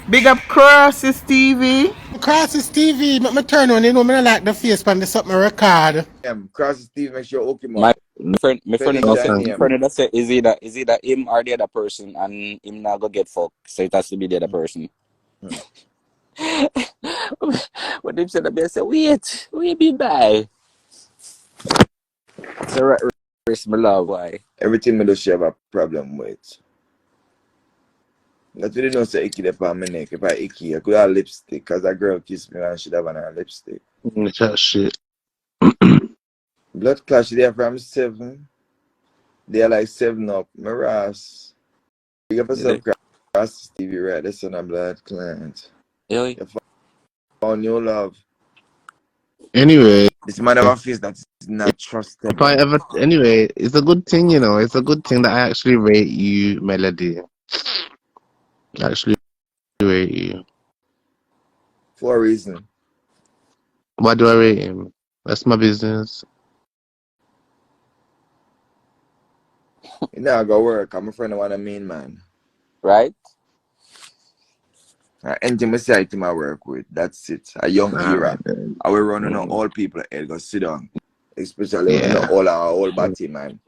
Big up Crosses TV. Crosses TV, make me turn on, you know, me not like the face pan, the something record. Cross Steve, make sure hook him up. My friend No that Felicia say, and thanks. my him. friend that say, is either him or the other person, and him not go get fucked, so it has to be the other person. Hmm. When him said that, I said, wait be by. So race my love, why? Everything me do she have a problem with. That's really not say icky the palm my neck. If I icky, I could have lipstick, cause that girl kissed me and she have on her lipstick. That shit. Blood clash there from 7. They're like 7 up. My Ross. You got yourself Cross TV, right? That's on a blood client. Yo, You found new love. Anyway, This man have a face that is not if I trustable. ever, anyway, it's a good thing, you know, it's a good thing that I actually rate you, Melody. Actually rate you. For a reason. Why do I rate him? That's my business. You know I go work. I'm a friend of one of mean man. right? Intimacy item I work with. That's it. A young era. Alright then. I will run on all people head go sit down. Especially when Yeah. all our whole body, man.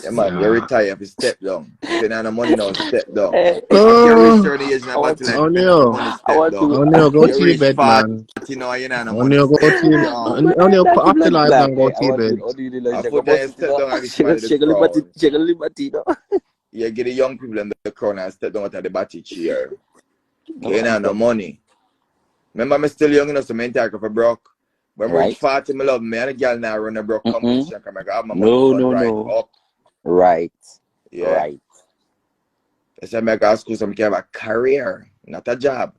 Yeah, man, you retire if you step down. If you don't have no money now, step down. Hey, If you reach Oh, 30 years in a body like O'Neal. money, I step want down. to. O'Neal, go You to your reach bed, 40 man. now, you don't have no money, O'Neal, go step to your, down. O'Neal, cut Daddy off the blood light black. and go Eh? to your bed. I want to like I check put about you it, step down and give somebody the check crown. check a liberty, no. You get the young people in the crown and step down at the body chair. No, You don't have no money. Remember, I'm still young enough, so I'm talking for broke. When I reach right? 40, I love me and the girl now run a broke competition because I have my money No, run no, right no. up. Right, Yeah. right. That's why I go to school so I can have a career, not a job.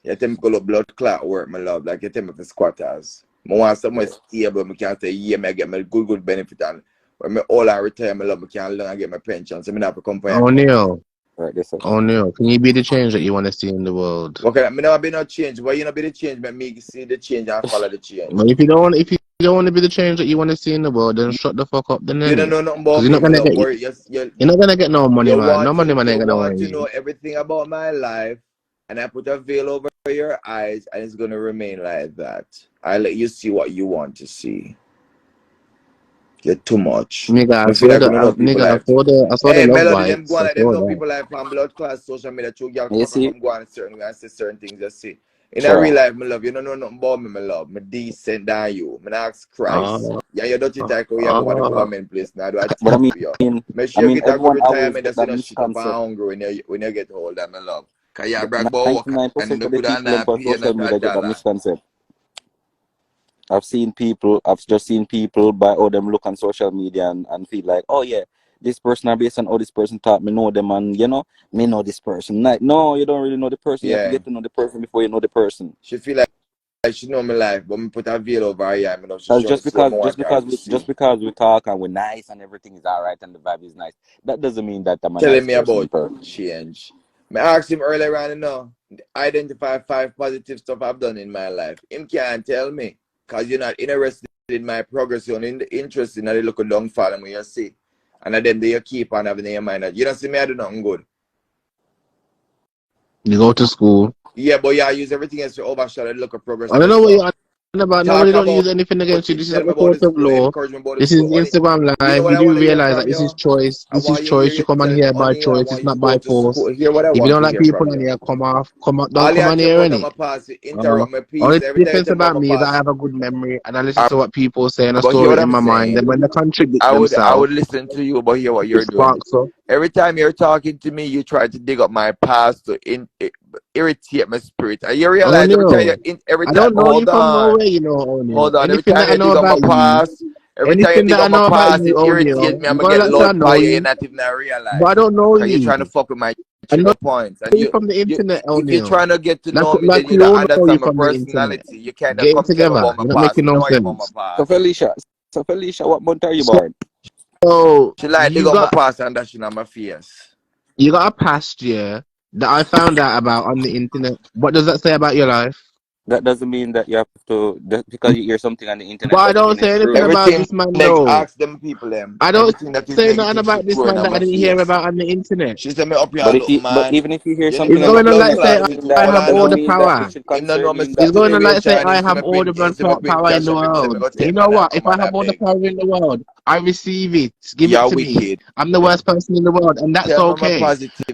You tell me go to blood clot work, my love. Like you tell me for squatters. I want somewhere stable, I can say, yeah, I get my good benefit. And when I all I retire, my love, I can learn and get my pension. So I have to come for you. O'Neal, Right, this one. O'Neal, can you be the change that you want to see in the world? Okay, I never be no change. Why you not be the change? Make me see the change and follow the change. Well, if you don't want to be the change that you want to see in the world, then shut the fuck up, then You don't innit? know nothing Because about you're me, not my gonna love. get But you're not gonna get no money, you man. No money, man, you ain't gonna want worry to know you. everything about my life, and I put a veil over your eyes, and it's gonna remain like that. I let you see what you want to see. You're too much. Nigga, I feel like we don't know people I life. saw the Hey, love Melody, them bites. go on I like them saw know that. people like from blood class, social media, true girl You come see, from go on a certain way and say certain things. Just see. In a sure. real life, my love, you don't know nothing about me, my love. Me decent than you. Me not ask Christ. Uh, Yeah, you don't think we have one uh, government place now. Do I But take for you? Make I sure you mean, get a good everyone always retirement. get That's you that know shit up and misconcept. hungry when you get older, my love. Cause you But brag about work 99% and the of the good and people not on pay social not a media get that dollar. misconcept. I've just seen people by how them look on social media and feel like, oh yeah, this person are based on how this person taught me know them, and me know this person. Like, no, you don't really know the person. You have to Yeah. get to know the person before you know the person. She feel like she know my life, but me put a veil over her eye, you know, she Because show me just see what because I want her to just see. because we talk and we're nice and everything is alright and the vibe is nice, that doesn't mean that I'm a Telling nice me person in about person. change. I asked him earlier on, identify 5 positive stuff I've done in my life. Him can't tell me, because you're not interested in my progress, you're interested in the little downfall and when you see. And then you keep on having in your mind that you don't see me, I do nothing good. you go to school. Yeah, but yeah, I use everything else to overshadow the look of progress I that don't you know what saw. you're on about. Talk Nobody don't about use anything against you. it, This is tell not me the about the court of school, law. encourage me about the This is school. Only, Instagram you know live. what You I do want to hear realize that from this is you? choice. I This is want you to choice. hear You you come on tell me here by honey, I choice. want It's you to not go by to school. force. Hear what I If you want don't to like hear people from on you. here, All you come on talk here, about innit? my past, you Uh, interrupt my only peace. Every time you difference tell me about about my me is I past, have a good memory and I listen to what people say and I but store hear it what in I'm my mind. Then saying. when they contradict I themselves, would listen to you, but hear what it you're doing. sparks up. Every time you're talking to me, you try to dig up my past to irritate my spirit. And you Oh realize every time no, every I time, don't know you hold from on. nowhere, you know, O'Neal. Hold on. Every Anything time that I you know dig up my about you, past, every time you anything dig that I up my know about past, you, it irritates O'Neal, me. I'm you gonna gotta get let I loud know by you and you, not even but I realize. don't know Cause you're trying to you. fuck with my I know trigger points. And you from the internet, if you're O'Neal. trying to get to know me, Like then you we don't all know you understand my from the internet. personality. You can't Get it come tell me together. about my You're not past. making Me no know what about my sense. So past. Felicia, what month are you So, born? She like dig you up my got past and dashing on my face. a past year that I found out about on the internet. What does that say about your life? That doesn't mean that you have to, just because you hear something on the internet But I doesn't don't mean say it's anything true. about Everything this man next though. ask them people them. I don't Everything that is say nothing negative she about this throwing man on that I my didn't hear face. about on the internet. She said me up here look But man. even if you hear You He's something know on me the going on blood like internet, say clot doesn't is I tall have and all doesn't the mean long. that it power. should Him no know concern me you in He's that still going the on way like say I Chinese see have me all print the see me print power in cash the up him say me world. go You take know money and what? If come I on a have all the beg. power in the world, I receive it. Give You it are to me. wicked. I'm the worst person in the world, and that's Tell me my okay.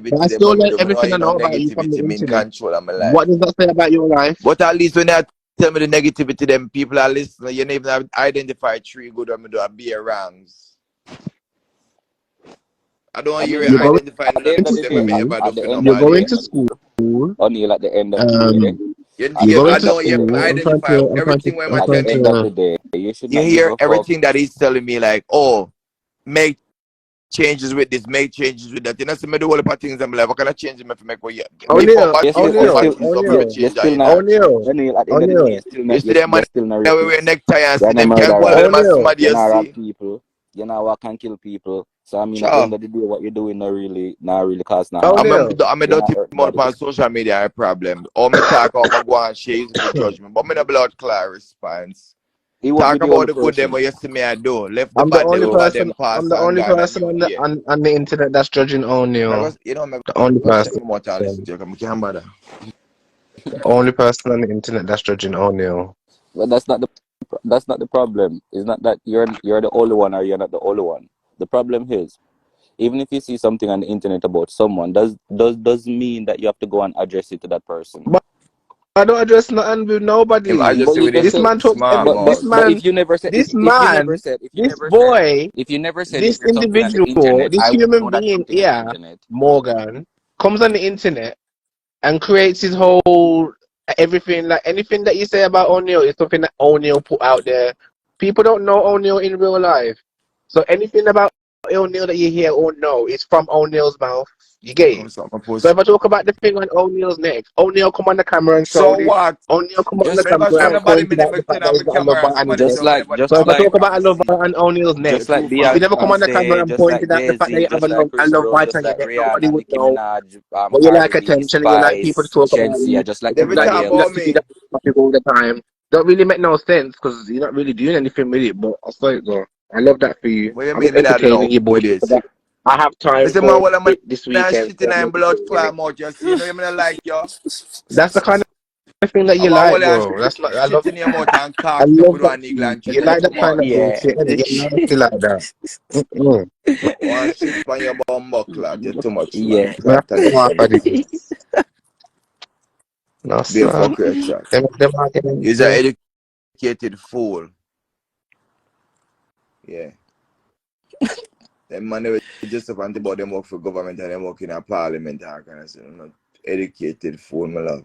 But positivity I them still what me learn do. Me know everything I you know know about you from the negativity me in internet. control of my What life. does that say about your life? But at least when they tell me the negativity them people are listening, you never have identify three good and me do a be wrongs. I don't I hear mean, you You're going identify at the nothing end of to good the them day, me school. ever do at the for end of You're the nobody. going day, to school. O'Neal, at the end of the day, Um, at you're the going I to end of don't the hear day, school. identify I'm trying to, everything where I'm I at the trying tell end of me. to. the day, you should You not give hear a fuck. everything that he's telling me like, oh, make changes with this, make changes with that. You know, see me do all the things. I'm like, what can I change me to make what you beef up O'Neal, and tear up and things up for You're change and still you not, not change. O'Neal, at the end of the day, O'Neal, You see them you're man still not that we wear rapist. necktie and You're see not them can't go all of murderer. them as O'Neal. somebody You're you not rob see. people. You're not walk and kill people. So I mean, at the Sure. end of the day, what you're doing not really cause not harm. O'Neal. I'm a You're not dirty hurt more nobody. on social media a problem. Or me talk or me go and share easy for judgment. But me no blood clear response. He won't be Talk the only about the good them person. what you see me I do. Left the I'm the bad them only over person. them I'm past the and only gone a person new on year. the internet that's judging O'Neal. You know, I'm The only gonna shut person. my mouth and listen to you. I can't bother. The only person on the internet that's judging O'Neal. But that's not the problem. It's not that you're the only one or you're not the only one. The problem is, even if you see something on the internet about someone, doesn't mean that you have to go and address it to that person. But I don't address nothing with I nobody. just But say you with just his This say, man talks smart every. mouth. but if you never said, This if you man, never said, this boy, if you never said you this hear something on the individual, internet, this I wouldn't human know that being something on the here, internet. Morgan, comes on the internet and creates his whole everything. Like anything that you say about O'Neal is something that O'Neal put out there. People don't know O'Neal in real life, so anything about O'Neal that you hear or know is from O'Neal's mouth. You get it? I'm sorry, my So pussy. if I talk about the thing on O'Neal's neck, O'Neal come on the camera and So showed it. what? O'Neal come on the Just Me never camera show and like nobody me pointed out never the fact turn that on he's my got a camera lover and on his somebody neck. just show me like nobody just So if I camera talk like if I about a lover see. on O'Neal's neck, just You're too like if you never come on the fast. camera Beyonce, and just pointed like out the fact that Jay-Z, you have just like a Chris love Brown, right just on your like neck, nobody Rihanna, would Nicki know. Minaj, But you like Cardi B, attention and you like people to Spice, talk about Shensia, you. just like They You be like talk everybody people that about else. see that me. topic all the time. Don't really make no sense because you're not really doing anything with it. But I saw it though. I love that for you. What you I'm mean me not entertaining love you, boy. with it? I have time Mr. Man, for well, I'm it this not weekend, shitting so I'm and blood entertaining it. clot out. You see, you know, you mean like you. That's the kind of thing that you I'm a like, whole and bro. That's not. shit in your mouth and I cock you up love with that one for nigga you. and You shit in like your that kind mouth. of Yeah. bullshit, innit? You're nasty like that. Mm-mm. One shit on your bum clot. You're too much, man. Yeah. Can't That's tolerate half you. of this. No, Be a son. fucker, chat. Them are getting You're an educated fool. Yeah. Them man they were just up and about them work for government and them work in a parliament and kind of I'm not educated fool, my love.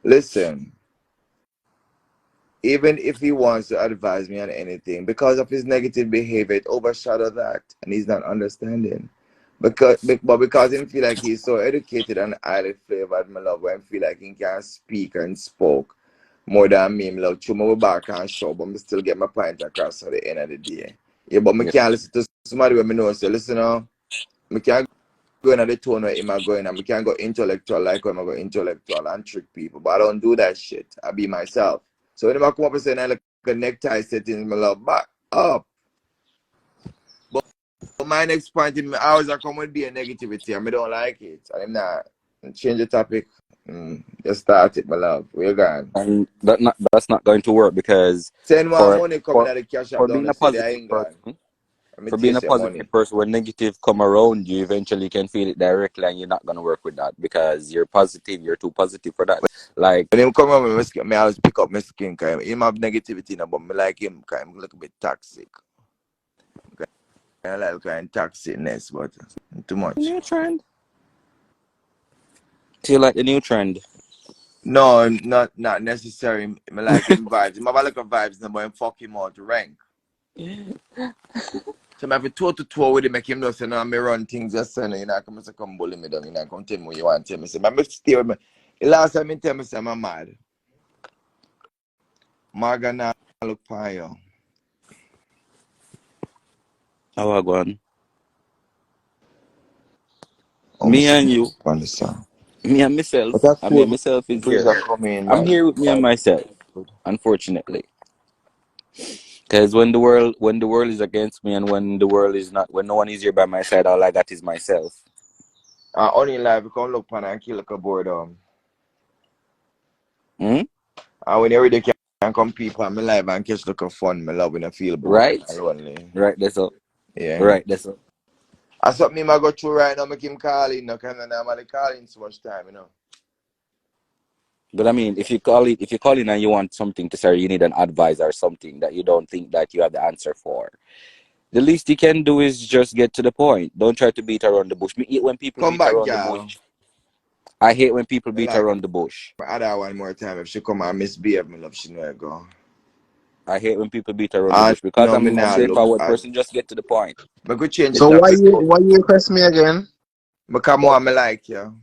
Listen, even if he wants to advise me on anything, because of his negative behavior, it overshadowed that, and he's not understanding. Because he feel like he's so educated and highly flavored, my love, when feel like he can speak and spoke more than me, my love. Chew my back and show, but me still get my point across at the end of the day. Yeah, but me Yeah. can't listen to somebody when me know, so listen now, me can't go in at the tone where him a going and me can't go intellectual like when I go intellectual and trick people. But I don't do that shit. I be myself. So when I come up and say I like a necktie setting, my love, back up. But my next point in my hours I come with be a negativity and I don't like it. I'm not change the topic. Just start it, my love. We're gone. And that's not going to work because Send more for money coming for out of the cash for up down being the a city, I positive ain't gone. person, Let me for being a taste your positive money. person, when negative come around, you eventually can feel it directly, and you're not gonna work with that because you're positive. You're too positive for that. Like, When him come around with my skin, I always pick up my skin. Cause him have negativity, but me like him because him look a bit toxic. I like kind of toxicness, but too the much. new trend. Do you like the new trend? No, not necessary. I like him vibes. Him have a look of vibes, but him fuck him out to rank. So I have a toe to toe with him, make him know say no, me run things just so you know, come say come bully me down, you know, come tell me what you want to tell me. Say, I stay with me. The last time he tell me say I'm mad. Morgan now look for you. How I go on? Oh, Me Mr. and you. On the song. Me and myself. But that's I cool. mean, myself is Please here. are coming, I'm man. here with me and myself. Unfortunately, because when the world is against me, and when the world is not, when no one is here by my side, all I got is myself. Only live, we come look pan and kill like a boredom. Hmm? And when every day can come people on my live and catch look of fun, my love when I feel bored Right? and lonely. Right. That's all. Yeah. Right. That's all. I thought me might go through right now, make him call in, no, because I'm normally calling so much time, you know. But I mean, if you call in and you want something to say, you need an advice or something that you don't think that you have the answer for. The least you can do is just get to the point. Don't try to beat around the bush. Me hate when people Come beat back, around the girl. bush. I hate when people Me beat like around the bush. my other one more time. If she come and misbehave, me love, she know I go. I hate when people beat around the I bush because know me I'm a now look straightforward at. person. Just get to the point. I could change the So topic. why you request me again? Because more me like you.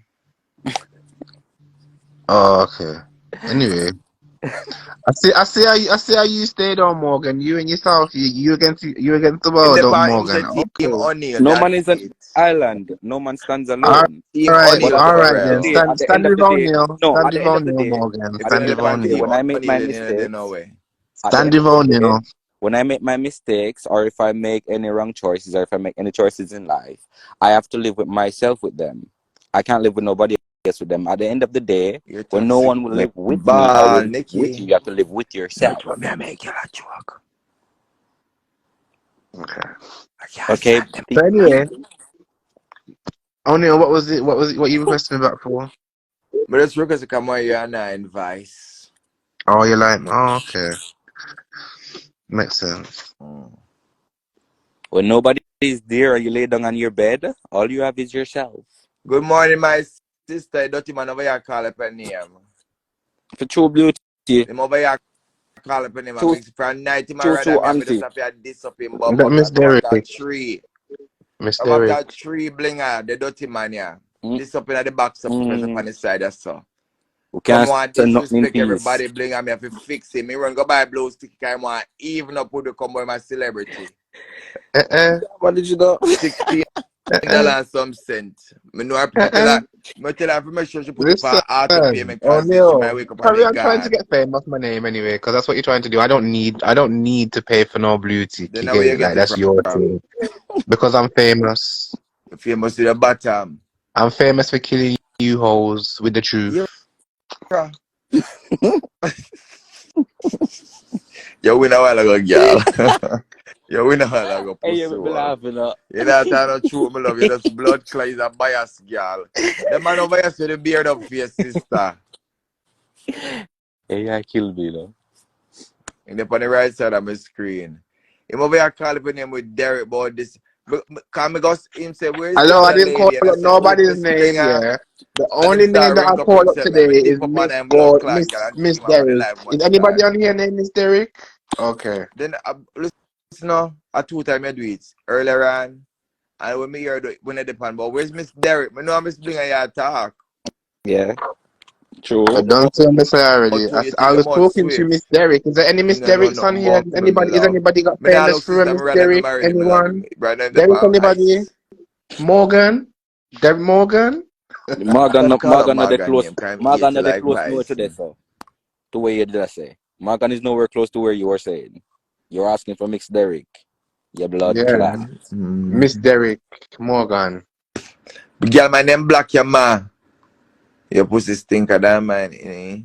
Oh, okay. Anyway, I see how you stayed on Morgan. You and yourself, you against the Him world, the on part, him say Morgan. team Okay. Oniel, No that's man is an it. island. No man stands All alone. Team right, But Oniel at the all end right of the then. Ferrero. day, at Stand the end stand of with the day, O'Neil. no, Stand at with the end of the O'Neil, day, Morgan. If at you the Stand know end with the of the man day, O'Neil. team when I make my Oniel, then no mistakes, way. at the Stand end with of the day, O'Neil. when I make my mistakes, or if I make any wrong choices, or if I make any choices in life, I have to live with myself with them. I can't live with nobody else with them. At the end of the day, You're when no toxic. one will live with me or will Bah, live with you, Nikki. you have to live with Not yourself. what me I make you a joke. Okay. I can't Okay? stand them. So anyway, O'Neil, what you requested me back for? But it's because I come on you and I advice. Oh, you're like, oh, okay, makes sense. Mm. When nobody is there and you lay down on your bed, all you have is yourself. Good morning, my sister. Dirty man over here call up her name. For true beauty, Him over here call up her name. I true, make from night him true, rather true, me and me just auntie. have to diss up him That bumbo Miss clock. Come up that Derrick, tree. Miss Come up Derrick. that tree blinger, the dirty man here. Mm, This up in the box up press up on mm, the side or so. we Come can't on, send nothing in disrespect peace. everybody bling and me have to fix him. Me run go buy blow stick I want even up with the come with my celebrity. Uh-uh, What did you do? uh-uh, $16 and some cent. Me know I uh-uh. tell her make sure she put up Listen, her auto payment cause she might O'Neil, wake up and carry they on trying to gone. get fame off my name anyway, because that's what you're trying to do. I don't need to pay for no blue tick. Then You now where get you it? get Like it that's your from? thing. Because I'm famous. Famous to the bottom. I'm famous for killing you hoes with the Yeah. truth. You win a while ago, girl. You win a while ago, Hey, you pussy make me wall. laughing up. You not tell the truth, my love. You just blood clot is a bias, girl. The man over here say the beard up for your sister. Hey, I killed me, though. And up on the right side of my screen. Him over here call up name with Derek about this. Can me go him say, where's the Hello, I other didn't call lady? And I up say, oh, nobody's Miss name, Blinger. yeah. The And him only name start that I ring up called up himself. today Me is dip up on Miss them blood clot, girl, and Miss kick him off of the Derrick. live Is much anybody time. on here named Miss Derrick? Okay. Then, listen now, a 2 time I do it. Earlier on. And when me hear when I depend, but where's Miss Derrick? Me know Miss Blinger here talk. Yeah, I true. don't say Miss already. But you I think you was more talking to swift. Miss Derrick. Is there any You Miss don't know Derricks on nothing here? about me, Anybody? Is love. anybody got Me nah famous look for sister, me Miss rather me Derrick? married me love. Anyone? Brother There is Depa anybody? ice. Morgan? Derrick Morgan? Let's call up Morgan not the Morgan close. name, cause I'm Morgan eat not the like close nowhere to rice. this, so. To where you did I say? Morgan is nowhere close to where you were saying. You're asking for Mix Derrick. Your blood Yeah. clot. Mm-hmm. Miss Derrick Morgan. Girl, my name Black your ma. Your pussy stink of that man, eh?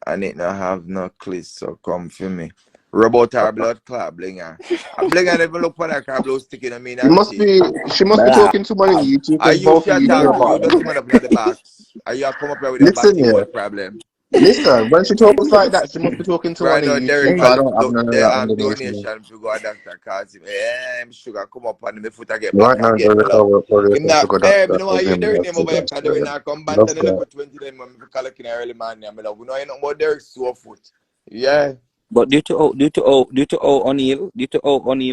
And it not have no clits, so come for me. Rub out her blood clot, blinger. A blinger never look for that car blow sticking on me, You must auntie. be. She must be Blah. talking to one of you two Are because you both of shut you two talk are to you bad. dirty man up in the box? Are you come up here with your Listen batty here. word problem? Listen. When she talks like that, she must be talking to one Right of now, you Derek two. call Cause I don't have none of the that underneath me. donation to go a doctor cause him. I'm sugar come up and my foot I get Right back now, again, my Derrick, I love. work for this Him and not, sugar babe, you doctor. know For why you him, Derek love name to over here that. because Derek So, not come back love and then that. put 20 then we call it in early morning, my love. We know you know about Derek so foot. Yeah. But due to O'Neil,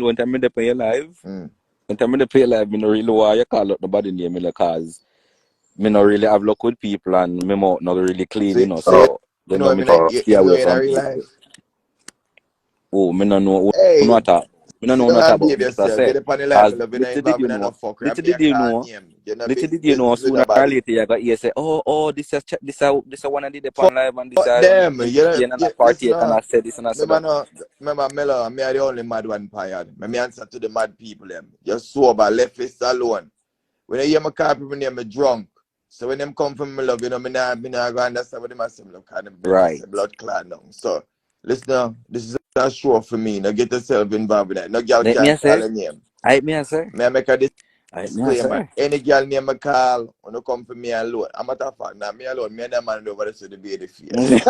when time they play live, Mm. when time they play live, me no really want you call out nobody name me cause me no really have luck with people and me mouth not really clean, So, you know. so you So they know know him me in a, to stay him know away in a from real people. life. Oh, me no know who Hey, not talk. Me don't know Sit down nothing and about behave me. That's what I yourself. Get say. up on the life. Cause Me love you not little did involved you in no know, fuckery. little Me a did you call know, name. You know little did you know, business with sooner or nobody. later you got here say, oh, this one I did upon live and this Fuck one them. You know, entertain and I listen, partake and I said this and I said remember that. no, remember Melo, me are the only mad one pired. Me answer to the mad people them. Just sober, left fist alone. When I hear my car people name me drunk. So when them come from me love, you know, me not go understand what they must say, love, because them must Right. say blood clot now. So listen now, this is a show for me. Now get yourself involved with that. No girl Let me can call say. a name. I me say. May I make a I me disclaimer. say. Any girl name I call, when you come for me alone. I'm matter of fact, now me alone, me and that man over there so the baby face.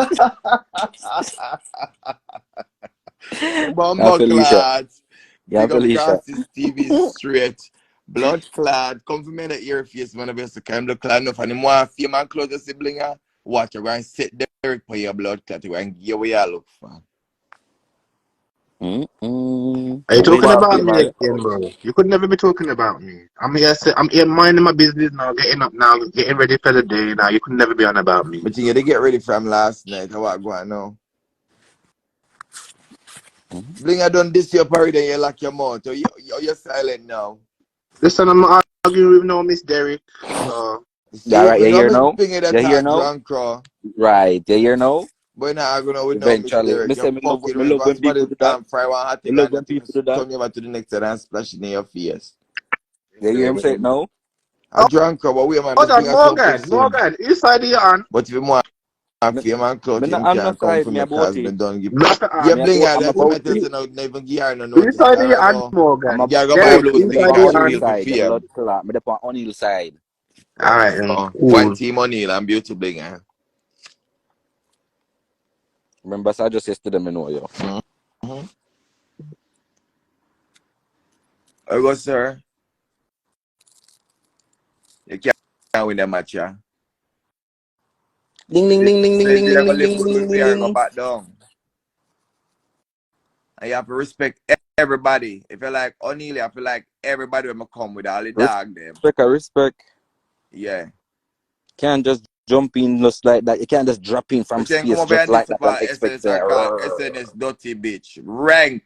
Yeah, Bumbo Felicia. clad. Yeah, Big up Felicia. Cassis TV straight. Blood clad. Come for me in the ear face, man. If you can blood clad enough and him want fame and close the sibling. Watch you and sit there for your blood clot. You and give away you look for. Are you But you talking want about fame me and again, bro? You could never be talking about me. I'm here minding my business now, getting up now, getting ready for the day now. You could never be on about me. but you get ready from last night. How what going now? Bling, I done this your party, then you lock your mouth. You're silent now. Listen, I'm not arguing with no Miss Derrick. So Yeah, See, right. we You know hear Miss now? Bing that You hear talk now? drunk, crow. Right. You hear now? But you're not arguing with no Miss Eventually. Derek. Me You're say fucking me with love when somebody people do that. fry one hot Me thing love and when nothing people do that. turn you over to the next side and splash it in your face. You hear him say it now? A drunk, but we man, hold Miss on, Bing a come for soon. Morgan, inside the on. But if you want Me, fame and clout, me not him on no can't come side, for me me about cause me it. don't give. Not the Yeah, on. Bling, I'm that's about my tell it. you now, never give her no notice. Inside the Alright, on, so. I'm Morgan. Yeah, go buy about Derrick, blue it. Me steel, dey inside on can the shoot Oniel you on. for side, the fame. blood clot. Me dey on Oniel side. Alright, So, one cool. team Oniel and beauty Bling, eh? Remember, so I just yesterday me know you. Mm-hmm. I go, sir. You can't win the match, yeah. Ding ding This ding ding ding says ding you're ding gonna ding live ding good ding with me ding or go ding. back down. And you have to respect everybody. If you like O'Neal, I feel like everybody will come with all the dog them. Respect, I respect. Yeah. Can't just jump in just like that. You can't just drop in from But you ain't come space over just and this like that and about expect SNS say, and call "Rrrr." SNS dirty bitch. Rank.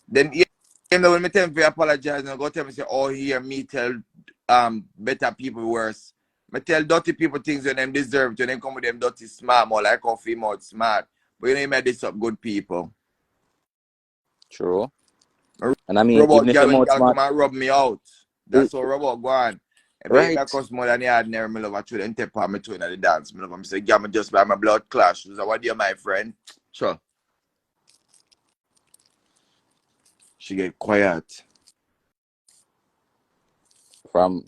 Then even though when me tell me to apologize and go tell me say, oh here me tell better people worse. Me tell dirty people things when them deserve to then come with them dirty smart more like coffee more smart. But you know you made this up good people. True. And I mean, Robot even if girl you're when more girl smart, come and rub me out. it, That's how robot go on. If you right? make us more than the ordinary, me love, I shouldn't take part me to in the dance. Me love, I'm say, girl, me just by my blood clash. So what do you, my friend? Sure. She get quiet. From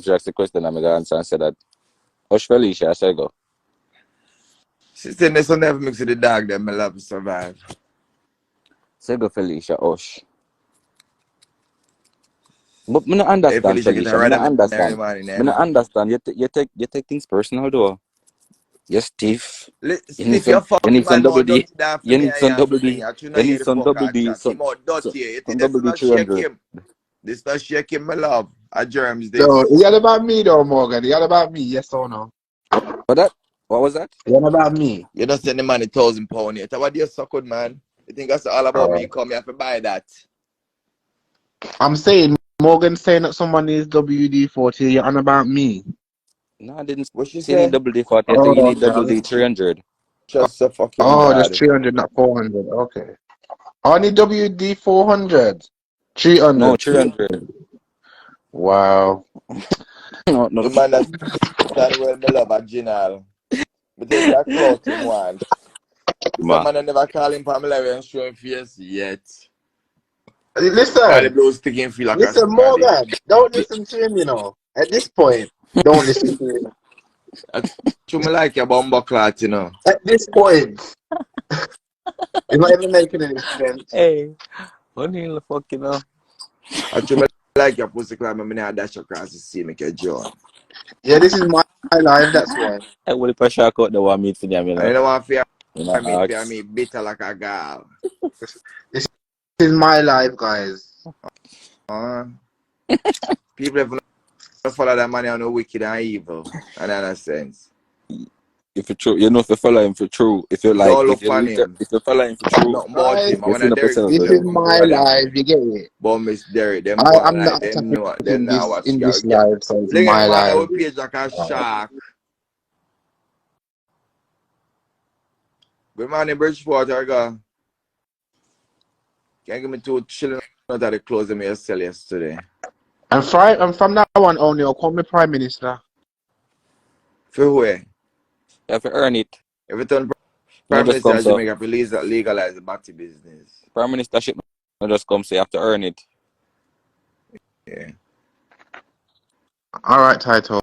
just the question, I'm gonna answer and say that. Hush, Felicia, I say go. She said, this will never mix with the dog, then me love to survive. Say go, Felicia. Hush. But me not Hey, understand, Felicia, get a Felicia. Me ride not of me every understand. morning, Me you not know. understand. You take things personal though. You're stiff. Stiff your You need fucking some man double more D. dirty than for You me need and some your double bling. D. I should not You hear need the some fuck double and D. chat. Him out dirty. You think Some this double is D not shake 300. him? This not shake him, my love. A germs So, this. is that about me though, Morgan? Is that about me? Yes or no? What was that? Is that about me? You don't send the man £1,000 yet. What do you suck good, man? You think that's all about me? Come, you have to buy that. I'm saying Morgan saying that someone needs WD-40. You're on about me. No, I didn't What she say you need say? double D 40. I said you Oh, need double okay. D 300. Just so fucking Oh, just mad. 300, not 400. Okay. I need WD 400. No, 300. 300. Wow. No, no. The man that stand well, me love a general. But there's a clout him want. This a Ma. man I never call him Pamela and show him face yet. All the Listen, blows sticking feel like a listen, scotty. Morgan. Don't listen to him, you know. At this point, don't listen to him. I me like your bumbo clot, you know. At this point, it's not even making any sense. Hey, what the fuck, you know? I me like your pussy clot, me not dash across the sea, make you join. Yeah, this is my life, that's why. I will if I shock out the one meeting, you And you know. don't want You know, fear ask. me bitter like a girl. This is my life, guys. Uh, people have not follow that money on the wicked and evil. And in a sense. if you're true, if you follow him for true, if you like, Don't look for him. if you follow him for true, Nothing about Right. him. I you want to feel up Derek yourself see This with them is him. come my go at them. life, you get it? But Miss Derek, them go I'm like not a them know topic them now watch in girl this girl. life, so it's Look at my him on our life. page like a shark. Good morning, Bridgeport, I go. Can you give me 2 chilling out of the clothes that me sell yesterday? And from now on, Oniel, call me Prime Minister. For where? You have to earn it. Every time Not Prime just Minister come of so. Jamaica please legalize the batty business. Prime Ministership not just come so you have to earn it. Yeah. All right, title.